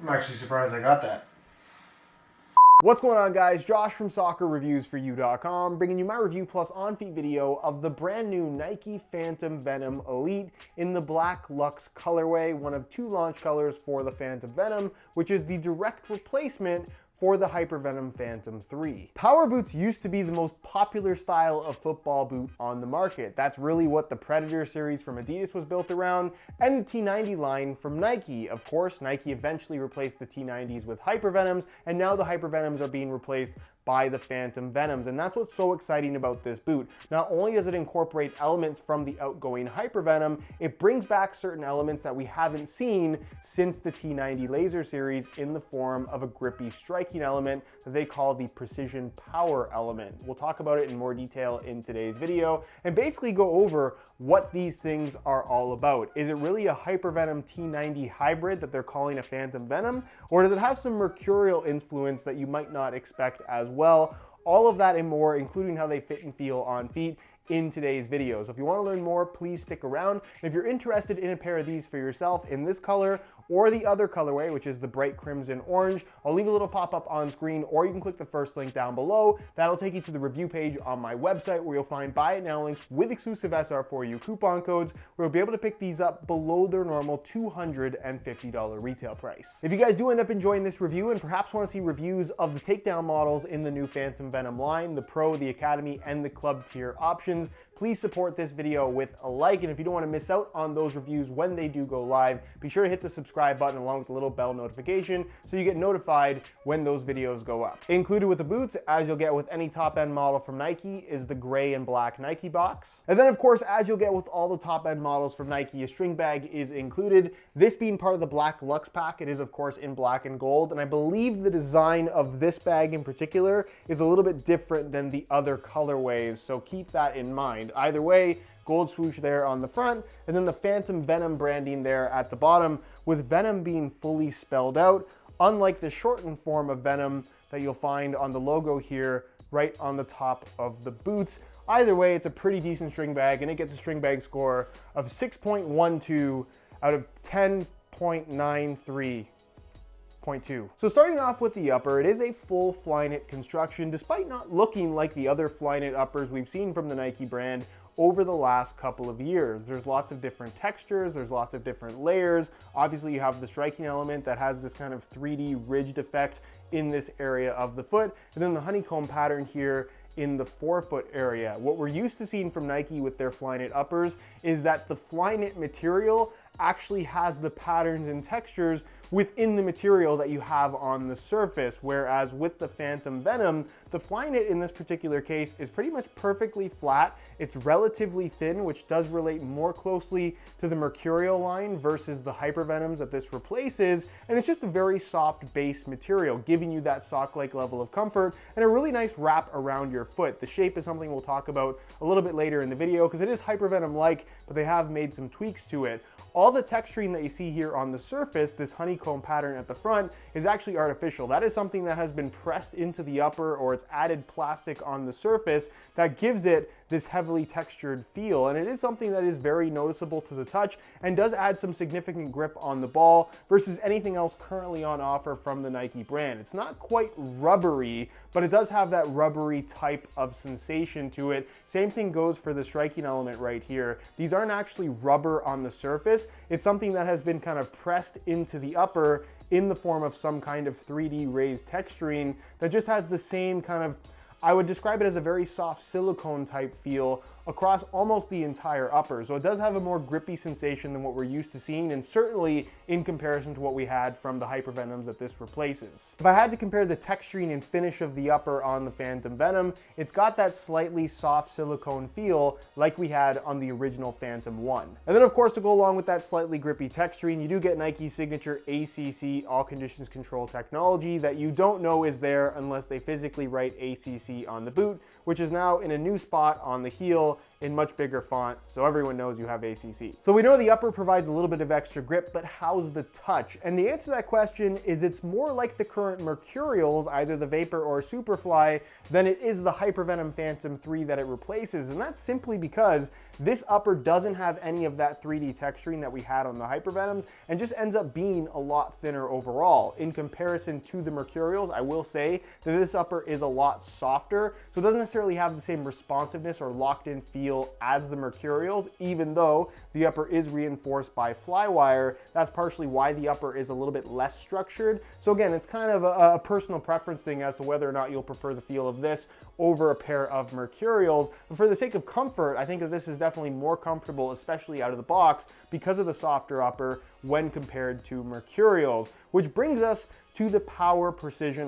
I'm actually surprised I got that. What's going on, guys? Josh from SoccerReviewsForYou.com, bringing you my review plus on-feet video of the brand new Nike Phantom Venom Elite in the Black Luxe colorway, one of two launch colors for the Phantom Venom, which is the direct replacement for the Hypervenom Phantom 3. Power boots used to be the most popular style of football boot on the market. That's really what the Predator series from Adidas was built around, and the T90 line from Nike. Of course, Nike eventually replaced the T90s with Hypervenoms, and now the Hypervenoms are being replaced by the Phantom Venoms, and that's what's so exciting about this boot. Not only does it incorporate elements from the outgoing Hypervenom, it brings back certain elements that we haven't seen since the T90 Laser series in the form of a grippy striking element that they call the Precision Power element. We'll talk about it in more detail in today's video and basically go over what these things are all about. Is it really a Hypervenom T90 hybrid that they're calling a Phantom Venom, or does it have some mercurial influence that you might not expect as well? All of that and more, including how they fit and feel on feet, in today's video. So if you want to learn more, please stick around. And if you're interested in a pair of these for yourself in this color or the other colorway, which is the bright crimson orange, I'll leave a little pop-up on screen, or you can click the first link down below. That'll take you to the review page on my website where you'll find buy it now links with exclusive SR4U coupon codes where you'll be able to pick these up below their normal $250 retail price. If you guys do end up enjoying this review and perhaps want to see reviews of the takedown models in the new Phantom Venom line, the Pro, the Academy, and the Club tier options, please support this video with a like, and if you don't want to miss out on those reviews when they do go live, be sure to hit the subscribe button along with the little bell notification so you get notified when those videos go up. Included with the boots, as you'll get with any top-end model from Nike, is the gray and black Nike box. And then of course, as you'll get with all the top-end models from Nike, a string bag is included. This being part of the Black Luxe pack, it is of course in black and gold, and I believe the design of this bag in particular is a little bit different than the other colorways, so keep that in mind. Either way, gold swoosh there on the front, and then the Phantom Venom branding there at the bottom, with Venom being fully spelled out, unlike the shortened form of Venom that you'll find on the logo here right on the top of the boots. Either way, it's a pretty decent string bag, and it gets a string bag score of 6.12 out of 10.93. So starting off with the upper, it is a full Flyknit construction, despite not looking like the other Flyknit uppers we've seen from the Nike brand over the last couple of years. There's lots of different textures, there's lots of different layers. Obviously you have the striking element that has this kind of 3D ridged effect in this area of the foot, and then the honeycomb pattern here in the forefoot area. What we're used to seeing from Nike with their Flyknit uppers is that the Flyknit material actually has the patterns and textures within the material that you have on the surface, whereas with the Phantom Venom, the Flyknit in this particular case is pretty much perfectly flat. It's relatively thin, which does relate more closely to the mercurial line versus the Hypervenoms that this replaces, and it's just a very soft base material, giving you that sock-like level of comfort and a really nice wrap around your foot. The shape is something we'll talk about a little bit later in the video because it is Hypervenom-like, but they have made some tweaks to it. All the texturing that you see here on the surface, this honeycomb pattern at the front, is actually artificial. That is something that has been pressed into the upper, or it's added plastic on the surface that gives it this heavily textured feel, and it is something that is very noticeable to the touch and does add some significant grip on the ball versus anything else currently on offer from the Nike brand. It's not quite rubbery, but it does have that rubbery type of sensation to it. Same thing goes for the striking element right here. These aren't actually rubber on the surface. It's something that has been kind of pressed into the upper in the form of some kind of 3D raised texturing that just has the same kind of, I would describe it as a very soft silicone type feel across almost the entire upper. So it does have a more grippy sensation than what we're used to seeing, and certainly in comparison to what we had from the Hypervenoms that this replaces. If I had to compare the texturing and finish of the upper on the Phantom Venom, it's got that slightly soft silicone feel like we had on the original Phantom 1. And then of course, to go along with that slightly grippy texturing, you do get Nike's signature ACC, all conditions control technology, that you don't know is there unless they physically write ACC ACC on the boot, which is now in a new spot on the heel in much bigger font, so everyone knows you have ACC. So we know the upper provides a little bit of extra grip, but how's the touch? And the answer to that question is it's more like the current Mercurials, either the Vapor or Superfly, than it is the Hypervenom Phantom 3 that it replaces. And that's simply because this upper doesn't have any of that 3D texturing that we had on the Hypervenoms and just ends up being a lot thinner overall. In comparison to the Mercurials, I will say that this upper is a lot softer, so it doesn't necessarily have the same responsiveness or locked in feel as the Mercurials, even though the upper is reinforced by flywire. That's partially why the upper is a little bit less structured. So again, it's kind of a personal preference thing as to whether or not you'll prefer the feel of this over a pair of Mercurials. But for the sake of comfort, I think that this is definitely more comfortable, especially out of the box, because of the softer upper when compared to Mercurials, which brings us to the precision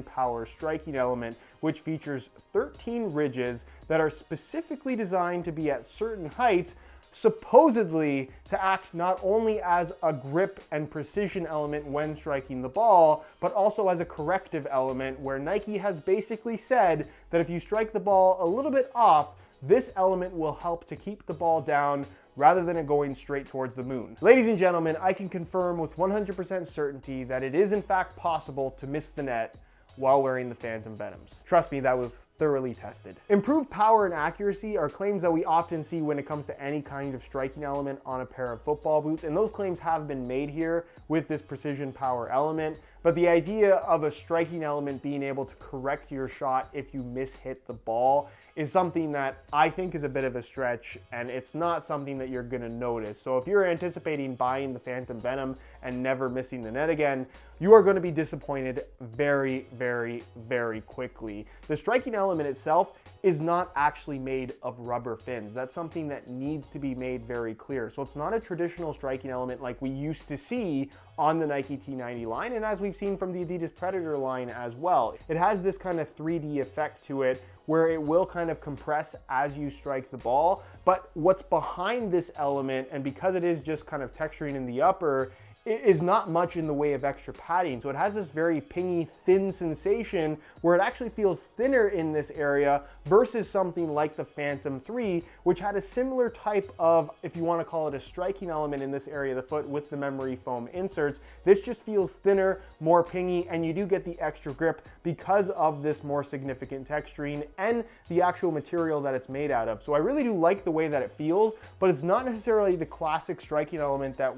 power striking element, which features 13 ridges that are specifically designed to be at certain heights, supposedly to act not only as a grip and precision element when striking the ball, but also as a corrective element, where Nike has basically said that if you strike the ball a little bit off, this element will help to keep the ball down rather than it going straight towards the moon. Ladies and gentlemen, I can confirm with 100% certainty that it is in fact possible to miss the net while wearing the Phantom Venoms. Trust me, that was thoroughly tested. Improved power and accuracy are claims that we often see when it comes to any kind of striking element on a pair of football boots, and those claims have been made here with this precision power element. But the idea of a striking element being able to correct your shot if you mishit the ball is something that I think is a bit of a stretch, and it's not something that you're gonna notice. So if you're anticipating buying the Phantom Venom and never missing the net again, you are gonna be disappointed very, very, very quickly. The striking element itself is not actually made of rubber fins. That's something that needs to be made very clear. So it's not a traditional striking element like we used to see on the Nike T90 line, and as we've seen from the Adidas Predator line as well. It has this kind of 3D effect to it where it will kind of compress as you strike the ball, but what's behind this element, and because it is just kind of texturing in the upper, it is not much in the way of extra padding. So it has this very pingy, thin sensation where it actually feels thinner in this area versus something like the Phantom 3, which had a similar type of, if you want to call it a striking element in this area of the foot with the memory foam inserts. This just feels thinner, more pingy, and you do get the extra grip because of this more significant texturing and the actual material that it's made out of. So I really do like the way that it feels, but it's not necessarily the classic striking element that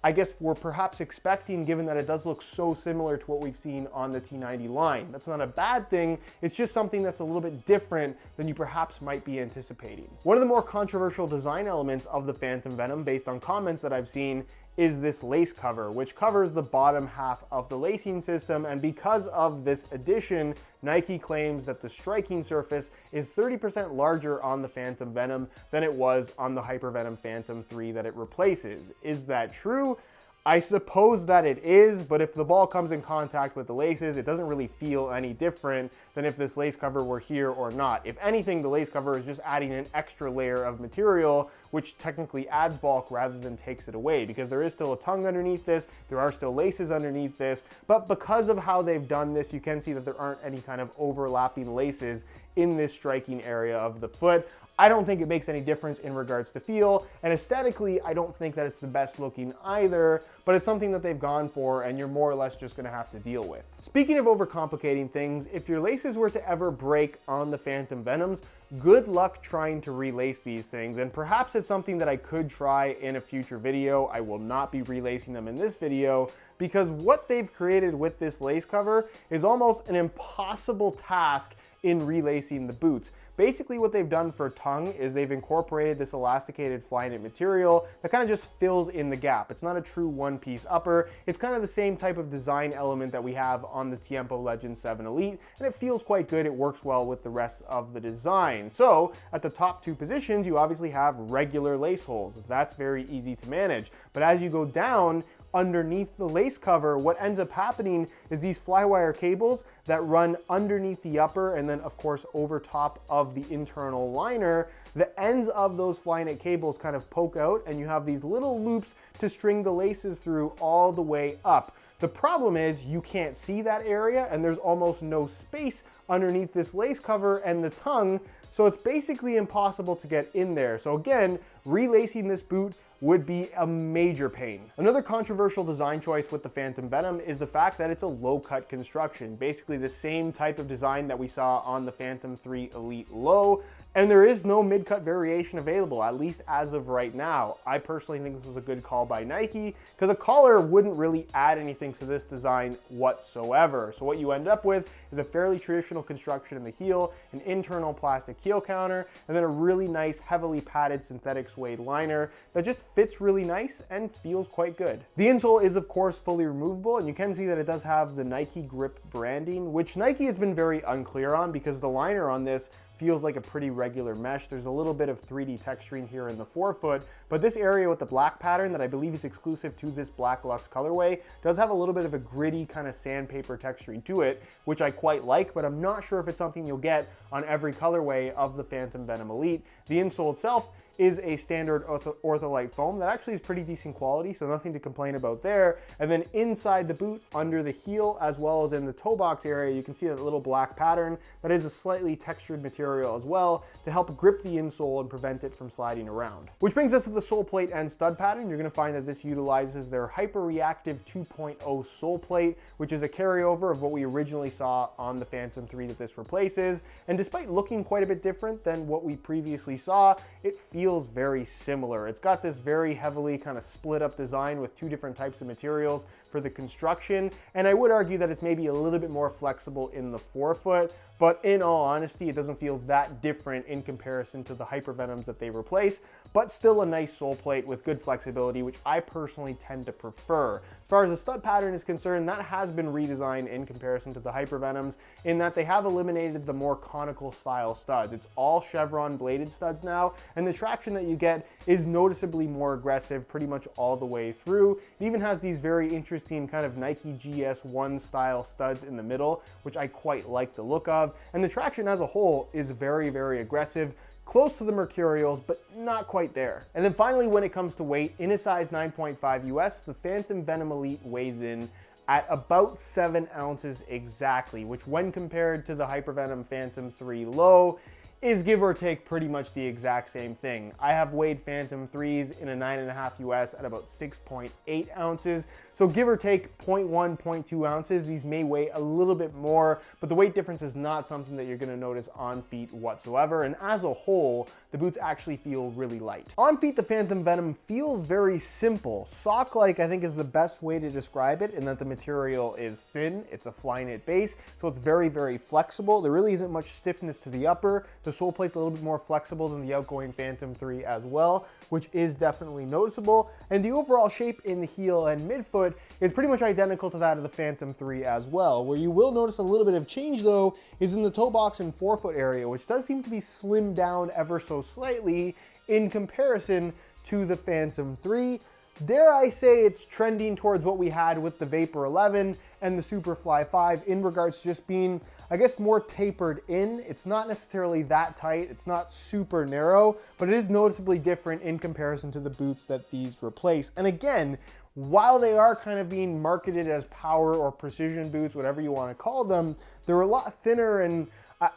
I guess we're perhaps expecting, given that it does look so similar to what we've seen on the T90 line. That's not a bad thing, it's just something that's a little bit different than you perhaps might be anticipating. One of the more controversial design elements of the Phantom Venom, based on comments that I've seen, is this lace cover, which covers the bottom half of the lacing system, and because of this addition, Nike claims that the striking surface is 30% larger on the Phantom Venom than it was on the Hypervenom Phantom 3 that it replaces. Is that true? I suppose that it is, but if the ball comes in contact with the laces, it doesn't really feel any different than if this lace cover were here or not. If anything, the lace cover is just adding an extra layer of material, which technically adds bulk rather than takes it away, because there is still a tongue underneath this, there are still laces underneath this, but because of how they've done this, you can see that there aren't any kind of overlapping laces in this striking area of the foot. I don't think it makes any difference in regards to feel, and aesthetically, I don't think that it's the best looking either, but it's something that they've gone for and you're more or less just gonna have to deal with. Speaking of overcomplicating things, if your laces were to ever break on the Phantom Venoms, good luck trying to relace these things, and perhaps it's something that I could try in a future video. I will not be relacing them in this video, because what they've created with this lace cover is almost an impossible task in relacing the boots. Basically what they've done for tongue is they've incorporated this elasticated Flyknit material that kind of just fills in the gap. It's not a true one-piece upper. It's kind of the same type of design element that we have on the Tiempo Legend 7 Elite, and it feels quite good. It works well with the rest of the design. So at the top two positions, you obviously have regular lace holes. That's very easy to manage. But as you go down, underneath the lace cover, what ends up happening is these flywire cables that run underneath the upper and then of course over top of the internal liner. The ends of those Flyknit cables kind of poke out and you have these little loops to string the laces through all the way up. The problem is you can't see that area, and there's almost no space underneath this lace cover and the tongue, so it's basically impossible to get in there. So again, relacing this boot would be a major pain. Another controversial design choice with the Phantom Venom is the fact that it's a low-cut construction, basically the same type of design that we saw on the Phantom 3 Elite Low, and there is no mid-cut variation available, at least as of right now. I personally think this was a good call by Nike, because a collar wouldn't really add anything to this design whatsoever. So what you end up with is a fairly traditional construction in the heel, an internal plastic heel counter, and then a really nice, heavily padded synthetic suede liner that just fits really nice and feels quite good. The insole is of course fully removable, and you can see that it does have the Nike grip branding, which Nike has been very unclear on because the liner on this feels like a pretty regular mesh. There's a little bit of 3D texturing here in the forefoot, but this area with the black pattern that I believe is exclusive to this Black Luxe colorway does have a little bit of a gritty kind of sandpaper texturing to it, which I quite like, but I'm not sure if it's something you'll get on every colorway of the Phantom Venom Elite. The insole itself is a standard ortholite foam that actually is pretty decent quality, so nothing to complain about there. And then inside the boot, under the heel, as well as in the toe box area, you can see that little black pattern that is a slightly textured material as well to help grip the insole and prevent it from sliding around. Which brings us to the sole plate and stud pattern. You're gonna find that this utilizes their hyper-reactive 2.0 sole plate, which is a carryover of what we originally saw on the Phantom 3 that this replaces. And despite looking quite a bit different than what we previously saw, it feels very similar. It's got this very heavily kind of split up design with two different types of materials for the construction, and I would argue that it's maybe a little bit more flexible in the forefoot, but in all honesty, it doesn't feel that different in comparison to the Hyper Venoms that they replace, but still a nice sole plate with good flexibility, which I personally tend to prefer. As far as the stud pattern is concerned, that has been redesigned in comparison to the Hyper Venoms in that they have eliminated the more conical style studs. It's all chevron bladed studs now, and the traction that you get is noticeably more aggressive pretty much all the way through. It even has these very interesting kind of Nike GS1 style studs in the middle, which I quite like the look of. And the traction as a whole is very, very aggressive, close to the Mercurials, but not quite there. And then finally, when it comes to weight, in a size 9.5 US, the Phantom Venom Elite weighs in at about 7 ounces exactly, which when compared to the Hyper Venom Phantom 3 Low, is give or take pretty much the exact same thing. I have weighed Phantom 3s in a 9.5 US at about 6.8 ounces. So give or take 0.1, 0.2 ounces. These may weigh a little bit more, but the weight difference is not something that you're gonna notice on feet whatsoever. And as a whole, the boots actually feel really light. On feet, the Phantom Venom feels very simple. Sock-like, I think, is the best way to describe it in that the material is thin. It's a fly knit base, so it's very, very flexible. There really isn't much stiffness to the upper. The sole plate's a little bit more flexible than the outgoing Phantom 3 as well, which is definitely noticeable. And the overall shape in the heel and midfoot is pretty much identical to that of the Phantom 3 as well. Where you will notice a little bit of change though is in the toe box and forefoot area, which does seem to be slimmed down ever so slightly in comparison to the Phantom 3. Dare I say it's trending towards what we had with the Vapor 11 and the Superfly 5 in regards to just being, I guess, more tapered in. It's not necessarily that tight, it's not super narrow, but it is noticeably different in comparison to the boots that these replace. And again, while they are kind of being marketed as power or precision boots, whatever you want to call them, they're a lot thinner and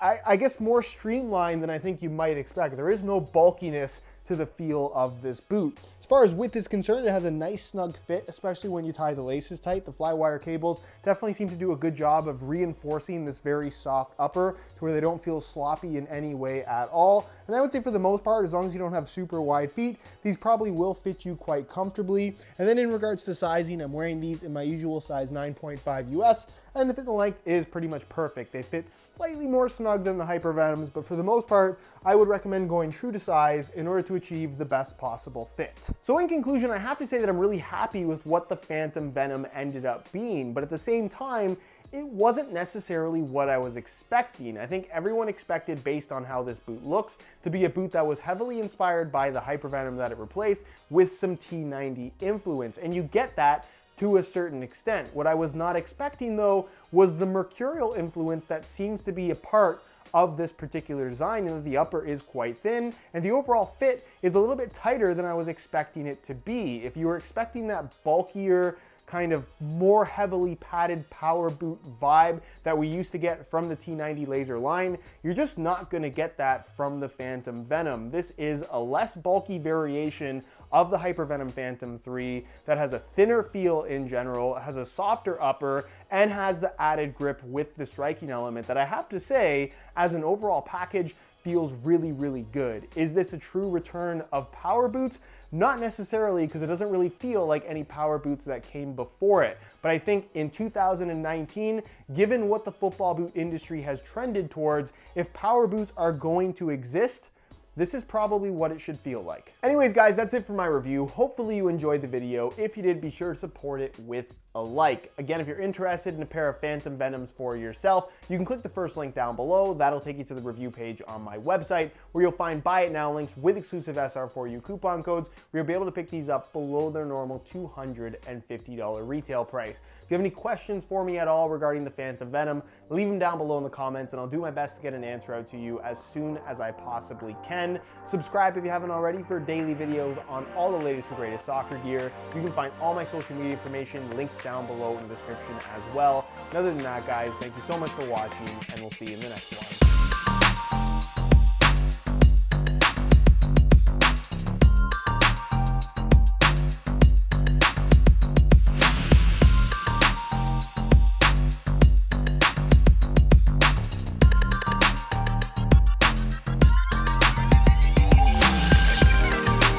I guess more streamlined than I think you might expect. There is no bulkiness to the feel of this boot. As far as width is concerned, it has a nice snug fit, especially when you tie the laces tight. The Flywire cables definitely seem to do a good job of reinforcing this very soft upper to where they don't feel sloppy in any way at all. And I would say for the most part, as long as you don't have super wide feet, these probably will fit you quite comfortably. And then in regards to sizing, I'm wearing these in my usual size 9.5 US, and the fit and length is pretty much perfect. They fit slightly more snug than the Hyper Venoms, but for the most part, I would recommend going true to size in order to achieve the best possible fit. So in conclusion, I have to say that I'm really happy with what the Phantom Venom ended up being, but at the same time, it wasn't necessarily what I was expecting. I think everyone expected, based on how this boot looks, to be a boot that was heavily inspired by the Hyper Venom that it replaced with some T90 influence, and you get that to a certain extent. What I was not expecting though was the Mercurial influence that seems to be a part of this particular design, and the upper is quite thin and the overall fit is a little bit tighter than I was expecting it to be. If you were expecting that bulkier kind of more heavily padded power boot vibe that we used to get from the T90 laser line. You're just not going to get that from the Phantom Venom. This is a less bulky variation of the Hyper Venom Phantom 3 that has a thinner feel in general, has a softer upper, and has the added grip with the striking element that I have to say, as an overall package, feels really, really good. Is this a true return of power boots? Not necessarily, because it doesn't really feel like any power boots that came before it. But I think in 2019, given what the football boot industry has trended towards, if power boots are going to exist, this is probably what it should feel like. Anyways, guys, that's it for my review. Hopefully you enjoyed the video. If you did, be sure to support it with a like. Again, if you're interested in a pair of Phantom Venoms for yourself, you can click the first link down below. That'll take you to the review page on my website, where you'll find buy it now links with exclusive SR4U coupon codes, where you'll be able to pick these up below their normal $250 retail price. If you have any questions for me at all regarding the Phantom Venom, leave them down below in the comments, and I'll do my best to get an answer out to you as soon as I possibly can. Subscribe if you haven't already for daily videos on all the latest and greatest soccer gear. You can find all my social media information linked down below in the description as well. And other than that, guys, thank you so much for watching, and we'll see you in the next one.